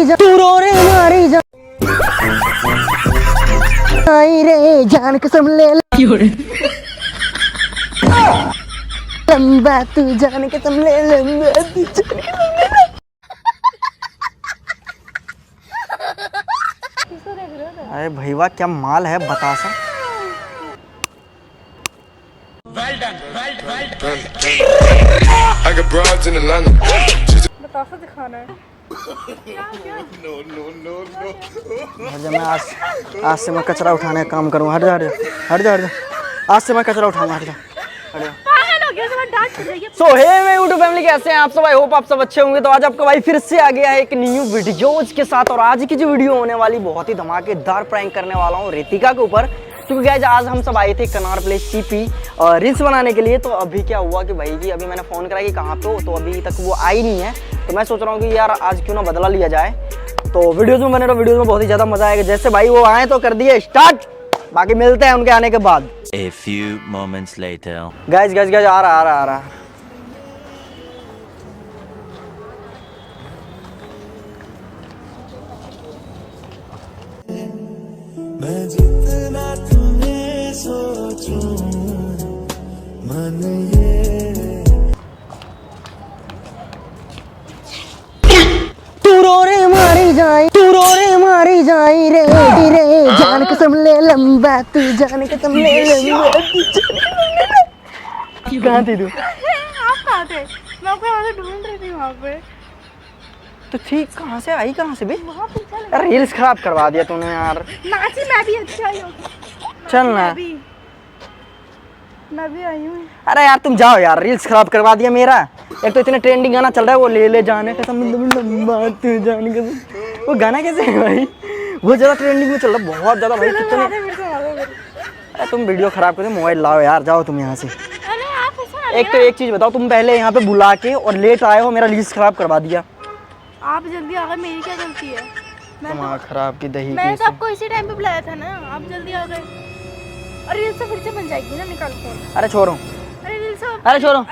मारी जा, तू रो रे मारी जा, आई रे जान कसम ले लंबा, तू जान कसम ले लंबा, तू जान कसम ले। अरे भैया क्या माल है बतासा। बतासा दिखाना है। मैं आज से मैं कचरा उठाने का काम करूँ। हट जा हट जा हट जा हट जा, आज से मैं कचरा उठाऊंगा। हट जा हट जा। सो हे मैं यूट्यूब फैमिली, कैसे हैं आप सब? आई होप आप सब अच्छे होंगे। तो आज आपका भाई फिर से आ गया है एक न्यू वीडियोज के साथ। और आज की जो वीडियो होने वाली बहुत ही धमाकेदार प्रैंक करने वाला हूँ रितिका के ऊपर। क्योंकि गाइस आज हम सब आए थे कनार प्लेस सीपी रील्स बनाने के लिए। तो अभी क्या हुआ कि भाई जी अभी मैंने फ़ोन करा कि कहाँ पे, तो अभी तक वो आई नहीं है। तो मैं सोच रहा हूँ कि यार आज क्यों ना बदला लिया जाए। तो वीडियोज़ में बने तो वीडियोज़ में बहुत ही ज़्यादा मज़ा आएगा। जैसे भाई वो आए तो कर दिए स्टार्ट, बाकी मिलते हैं उनके आने के बाद। A few moments later. Guys आ रहा। मैं जितना तुम्हें सोचूं मन ये, तू रो रे मारी जाए, तू रो रे मारी जाए रे रे जान कसम ले लंबा, तू जान कसम ले लंबा, तू जान कसम ले। कहाँ थी तू? आप कहाँ थे? मैं आपको वहाँ से ढूंढ रही थी वहाँ पे। तो ठीक कहाँ से आई, कहाँ से भी? वहाँ पीछे यार रील्स खराब करवा दिया तूने यार। नाची मैं भी अच्छा आई हूँ। चल ना। मैं भी आई हूँ। अरे यार तुम जाओ यार, रील्स खराब करवा दिया मेरा। एक तो इतने ट्रेंडिंग गाना चल रहा है वो ले जाने कसम लंबा, तू जान कसम। वो गाना कैसे है भाई? बहुत ज़्यादा ट्रेंडिंग में चल रहा है, बहुत ज़्यादा भाई। कितने अरे तुम वीडियो खराब कर दो, मोबाइल लाओ यार, जाओ तुम यहाँ से। एक तो एक चीज़ बताओ, तुम पहले यहाँ पे बुला के और लेट आए हो, मेरा रील्स खराब करवा दिया। आप जल्दी आ गए, मेरी क्या गलती है? दिमाग खराब की दही मैंने की तो आपको इसी टाइम पे बुलाया था ना, आप जल्दी आ गए। और रील्स तो फिर से बन जाएगी ना, निकाल फोन। अरे छोड़ो, अरे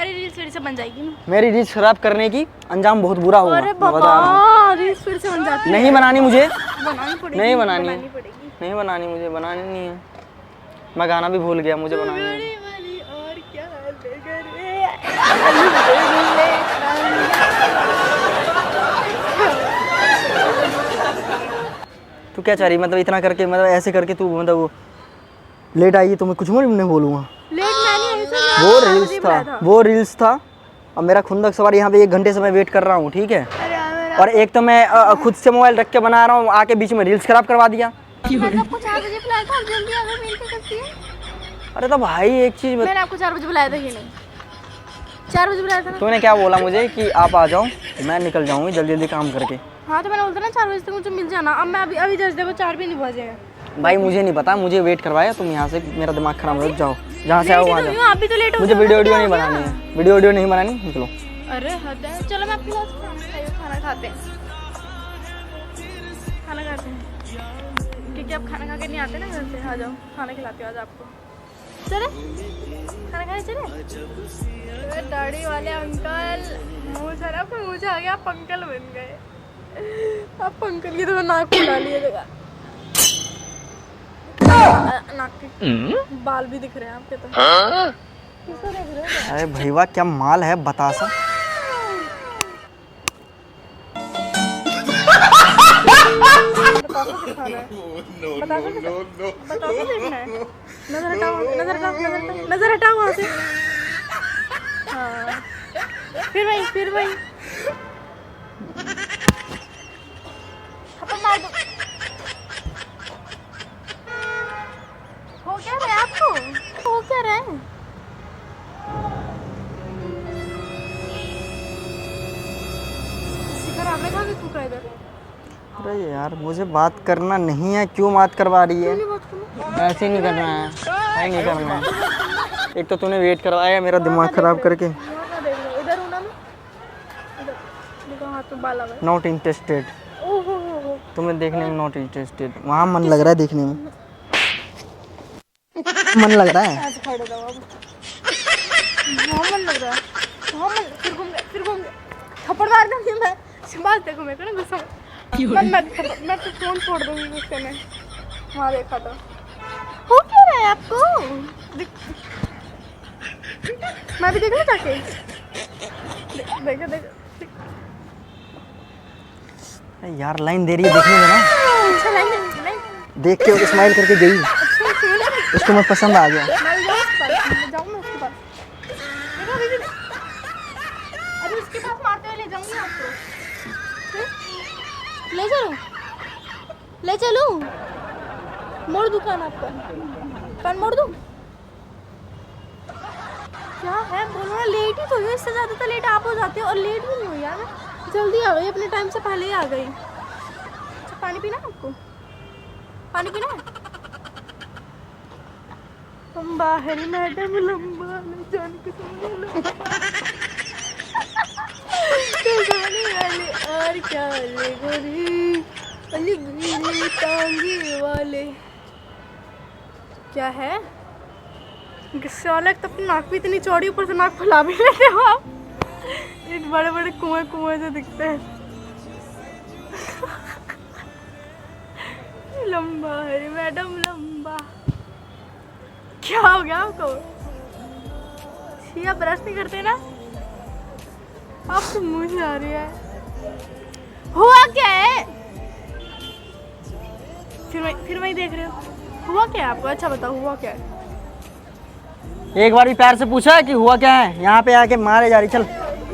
रील्स फिर से बन जाएगी ना। मेरी रील्स खराब करने की अंजाम बहुत बुरा होगा। अरे बाबा रील्स फिर से बन जाती है। नहीं बनानी मुझे, बनानी पड़ेगी। नहीं बनानी पड़ेगी। नहीं बनानी मुझे, बनानी नहीं है। मैं गाना भी भूल गया, मुझे बनानी है। और क्या तू क्या चाह रही, मतलब इतना करके, मतलब ऐसे करके तू मतलब लेट आई तो मैं कुछ नहीं बोलूँगा। वो रील्स था। अब मेरा खुंदक सवार यहाँ पे 1 घंटे से मैं वेट कर रहा हूँ, ठीक है? और एक तो मैं खुद से मोबाइल रख के बना रहा हूँ, आके बीच में रील्स खराब करवा दिया। मैंने आपको 4 बजे बुलाया था, जल्दी आ गए, मिलके करती है। अरे तो भाई एक चीज़ मैंने आपको 4 बजे बुलाया था कि नहीं? 4 बजे बुलाया था ना? तूने क्या बोला मुझे कि आप आ जाओ, मैं निकल जाऊँगी जल्दी जल्दी काम करके। हाँ तो मैंने बोलता ना 4 बजे तक मुझे मिल जाना। अब मैं अभी जस्ट देखो 4 भी नहीं बजे हैं। भाई मुझे नहीं पता, मुझे वेट करवाया तुम यहाँ से, मेरा दिमाग खराब हो जाओ, जहाँ से आओ वहाँ जाओ। आप भी तो लेट हो मुझे गए, वीडियो तो क्या नहीं हो बनानी गया? है, वीडियो नहीं बनानी, निकलो। अरे हद है, चलो मैं आपके साथ खाना खाते हैं। खाना खाते हैं क्योंकि आप खाना खा के नहीं आते ना घर से। आ जाओ खाना खिलाती हूँ आज आपको। चले खाना खाने चले। दाढ़ी वाले अंकल, मुँह से आपका मुँह से आ गया, आप अंकल बन गए। आप अंकल की तो नाक फुला लिए जगह, नाक के बाल भी दिख रहे हैं आपके तो। किसको देख रहे हो? अरे भैया क्या माल है बतासा। बतासा दिखाना है। बतासा देखना है। नजर हटाओ वहाँ से। हाँ फिर वही थप्पड़ मार दो। हो क्या रहा है आपको? हो क्या रहा है? शिखर आपने कहा कि थूका इधर। अरे यार मुझे बात करना नहीं है, क्यों बात करवा रही है? क्यों नहीं बात करूं? ऐसे नहीं करना है, भाई नहीं करना है। एक तो तूने वेट करवाया मेरा दिमाग खराब करके। इधर हूं ना मैं, इधर देखो हाथ में बाल आ गए। नॉट इंटरेस्टेड, ओहो तुम्हें देखने में नॉट इंटरेस्टेड। वहाँ मन लग रहा है देखने में, मन लग रहा है। ऐसे खड़े रहो अब। वहाँ मन लग रहा है, वहाँ मन। फिर घूम गए थप्पड़ मार दूंगी मैं। बात देखो मेरे को ना गुस्सा। मैं तो फोन फोड़ दूंगी गुस्से में। वहाँ देखा तो हो क्या रहा है आपको? मैं भी देखूँ जाके। देखो देखो यार लाइन दे रही है, देखने देना। अच्छा लाइन देख के स्माइल करके गई, उसको मैं पसंद आ गया। मैं जाऊँ मैं उसके पास। देखो अभी भी अरे उसके पास मारते हुए ले जाऊंगी आपको। ले चलूं मोड़ दुकान आपका, कान मोड़ दूं? क्या है बोलो ना, लेट ही तो हुई, इससे ज़्यादा तो लेट आप हो जाते हो और लेट भी नहीं हुई यार, जल्दी आ गई, अपने टाइम से पहले ही आ गई। अच्छा पानी पीना है आपको? पानी पीना है? हम बाहर मैडम लंबा न जान के जाने वाले और क्या ले गोरी अली गिरी टांगे वाले। क्या है गुस्से वाला? तो अपनी नाक भी इतनी चौड़ी, ऊपर से नाक फुला भी लेते हो आप। ये बड़े बड़े कुएं कुएं से दिखते हैं। लंबा है मैडम लंबा। क्या हो गया आपको? आप ब्रश नहीं करते ना? आप तो मुंह से आ रही है। हुआ क्या है? फिर वही देख रहे हो। हुआ क्या है आपको? अच्छा बताओ हुआ क्या है? एक बार भी प्यार से पूछा है कि हुआ क्या है? यहाँ पे आके मारे जा रही। चल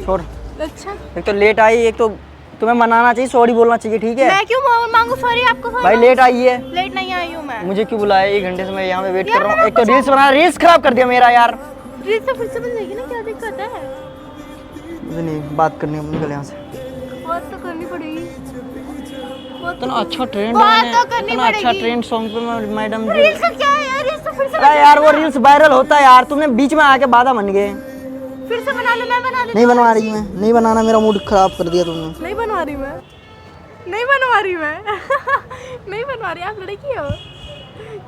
छोड़। अच्छा एक तो लेट आई, एक तो तुम्हें मनाना चाहिए, सॉरी बोलना चाहिए, ठीक है? मैं क्यों मांगू सॉरी आपको? भाई लेट आई है। लेट नहीं आई हूँ मैं। मुझे क्यों बुलाया? 1 घंटे से मैं यहाँ पे वेट कर रहा हूँ। एक तो रील्स बना, रील्स खराब कर दिया मेरा यार। रील्स तो फिर से बन जाएगी ना, क्या दिक्कत है? मुझे नहीं बात करनी है, निकल यहाँ से। बात तो करनी पड़ेगी। इतना अच्छा ट्रेंड बात तो करनी इतना अच्छा पड़ेगी। ट्रेंड सॉन्ग पे मैडम जी। रील्स का क्या है यार? रील्स तो फिर से अरे यार वो रील्स वायरल होता है यार, तुमने बीच में आके बाधा बन गए। फिर से बना लो, मैं बना देती नहीं बनवा रही मैं, नहीं बनाना, मेरा मूड खराब कर दिया तुमने। नहीं बनवा रही मैं, नहीं बनवा रही मैं। नहीं बनवा रही, आप लड़की हो।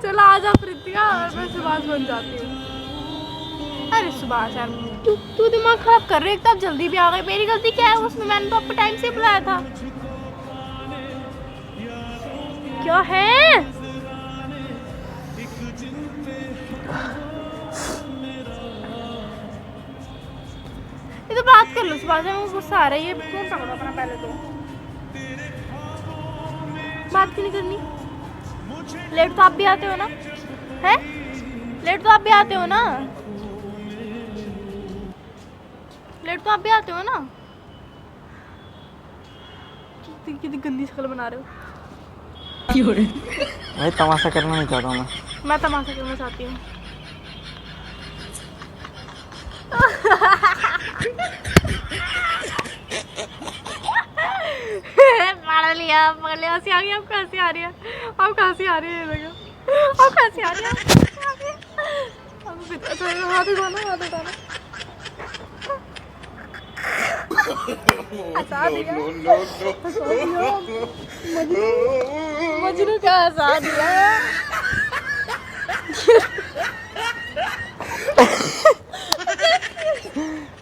चलो आ जाओ प्रीतिका और मैं सुभाष बन जाती हूँ। अरे सुभाष यार तू दिमाग खराब कर रही है। एक तो आप जल्दी भी आ गए, मेरी गलती क्या है उसमें? मैंने तो आपको टाइम से बुलाया था। क्या है? ये तो बात कर लो सुभाष, मुझे गुस्सा आ रहा है। ये फोन पकड़ो अपना पहले तो। बात क्यों नहीं करनी? लेट तो आप भी आते हो ना? हैं? लेट तो आप भी आते हो ना? लेट तो आप भी आते हो ना? कितनी गंदी शक्ल बना रहे हो। भाई तमाशा करना नहीं चाहता हूँ मैं तमाशा करना चाहती हूँ। पकड़ लिया हंसी आ गई। आपको हंसी आ रही है? आपको हंसी आ रही है? देखो आपको हंसी आ रही है। हाथ उठाना, हाथ उठाना। हंसा दिया, मजनू का हंसा दिया।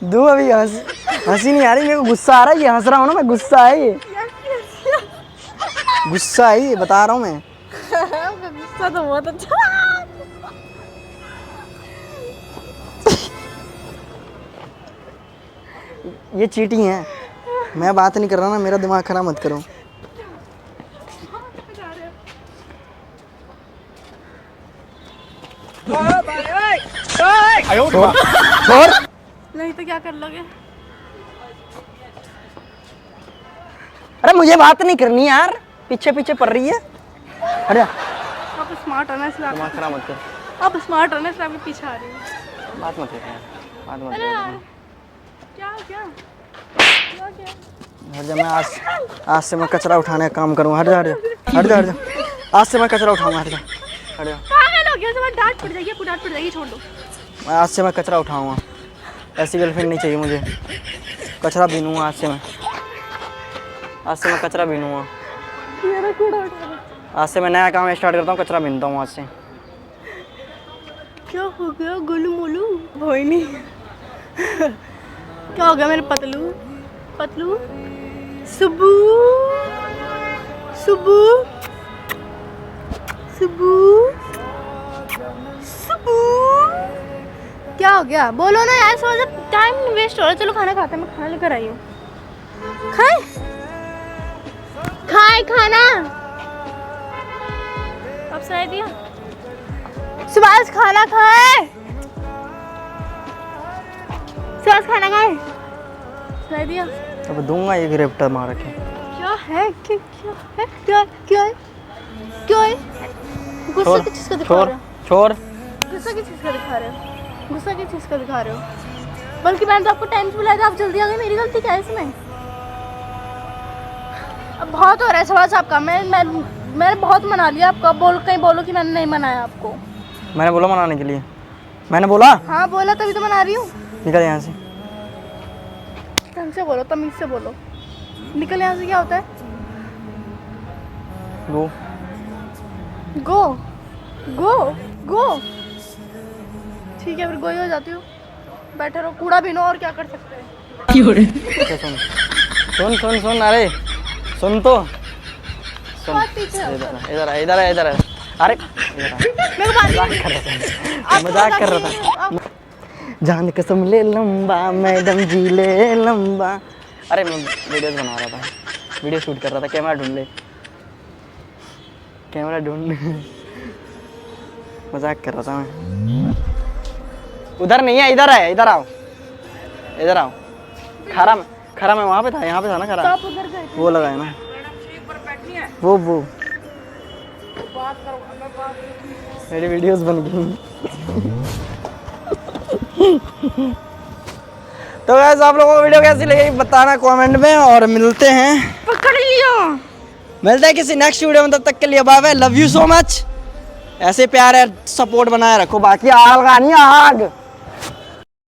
दो अभी हंसी नहीं आ रही मेरे को, गुस्सा आ रहा है। ये हंस रहा हूँ ना मैं, गुस्सा है ये, गुस्सा है ये, बता रहा हूँ मैं। गुस्सा तो बहुत अच्छा। ये चीटिंग है, मैं बात नहीं कर रहा ना, मेरा दिमाग खराब मत करो। छोड़। नहीं तो क्या कर लोगे? अरे मुझे बात नहीं करनी यार, पीछे पीछे पड़ रही है। अरे आप स्मार्ट हो ना इसलिए दिमाग खराब मत कर, आप स्मार्ट हो ना इसलिए आपके पीछे आ रही हूँ। बात मत कर यार, बात मत अरे यार कर। क्या क्या क्या क्या? हट जा, मैं आज से मैं कचरा उठाने का काम करूँगा। हट जा, हट जा, हट जा, हट जा। आज से मैं कचरा उठाऊंगा। हट जा, हट जा। पागल हो गया? सब डांट पड़ जाएगी, आपको डांट पड़ जाएगी, छोड़ दो। मैं आज से मैं कचरा उठाऊंगा। ऐसी गर्लफ्रेंड नहीं चाहिए मुझे। कचरा बीनूंगा आज से मैं कचरा बीनूंगा। मेरा कूड़ा उठा दो। आज से मैं नया काम स्टार्ट करता हूँ, कचरा बीनता हूँ आज से। क्या हो गया गोलू मोलू? कोई नहीं। क्या हो गया मेरे पतलू पतलू सुबू? सुबू सुबू सुबू क्या हो गया बोलो ना यार, समझ टाइम वेस्ट हो रहा है। चलो खाना खाते हैं, मैं खाना लेकर आई हूँ। खाए खाए खाना अब सुनाई दिया। सुभाष खाना खाए, सुभाष खाना खाए, सुनाई दिया। अब दूंगा एक रेप्टर मार के। क्या है क्या है क्या क्या है क्या है? गुस्सा किस चीज़ का दिखा रहे हो? छोड़ गुस्सा किस चीज़ का दिखा रहे हो? गुस्सा किस चीज़ का दिखा रहे हो? बल्कि मैंने तो आपको टाइम से बुलाया था, आप जल्दी आ गए। मेरी गलती क्या है इसमें? अब बहुत हो रहा है सवाल आपका। मैंने बहुत मना लिया आपको। अब कहीं बोलो कि मैंने नहीं मनाया आपको। मैंने बोला मनाने के लिए, मैंने बोला। हाँ बोला, तभी तो मना रही हूँ। निकल यहाँ से। ढंग से बोलो, तमीज से बोलो। निकल यहाँ से क्या होता है? गो गो गो गो ठीक है, फिर गो ही हो जाती हूँ। बैठे रहो, कूड़ा बीनो, और क्या कर सकते हैं। अच्छा, सुन सुन सुन सुन, अरे सुन तो सुन। बहुत पीछे हो। इधर आ, इधर आ, इधर आ। अरे इधर आ। मेरे को बात मजाक कर रहा था, मजाक कर रहा था। जान कसम ले लंबा, मैडम जी ले लंबा। अरे मैं वीडियोस बना रहा था, वीडियो शूट कर रहा था। कैमरा ढूंढ ले, कैमरा ढूंढ। मजाक कर रहा था मैं। उधर नहीं है, इधर है, इधर आओ, इधर आओ। खरा मैं वहाँ पे था, यहाँ पे था ना खरा। आप उधर गए थे। वो लगा है ना, वो मेरी वीडियोस बन गई। तो गाइस आप लोगों को वीडियो कैसी लगी बताना कमेंट में, और मिलते हैं किसी नेक्स्ट वीडियो में। तब तक के लिए bye bye, love you so much. ऐसे प्यार है, सपोर्ट बनाए रखो। बाकी आग लगानी, आग।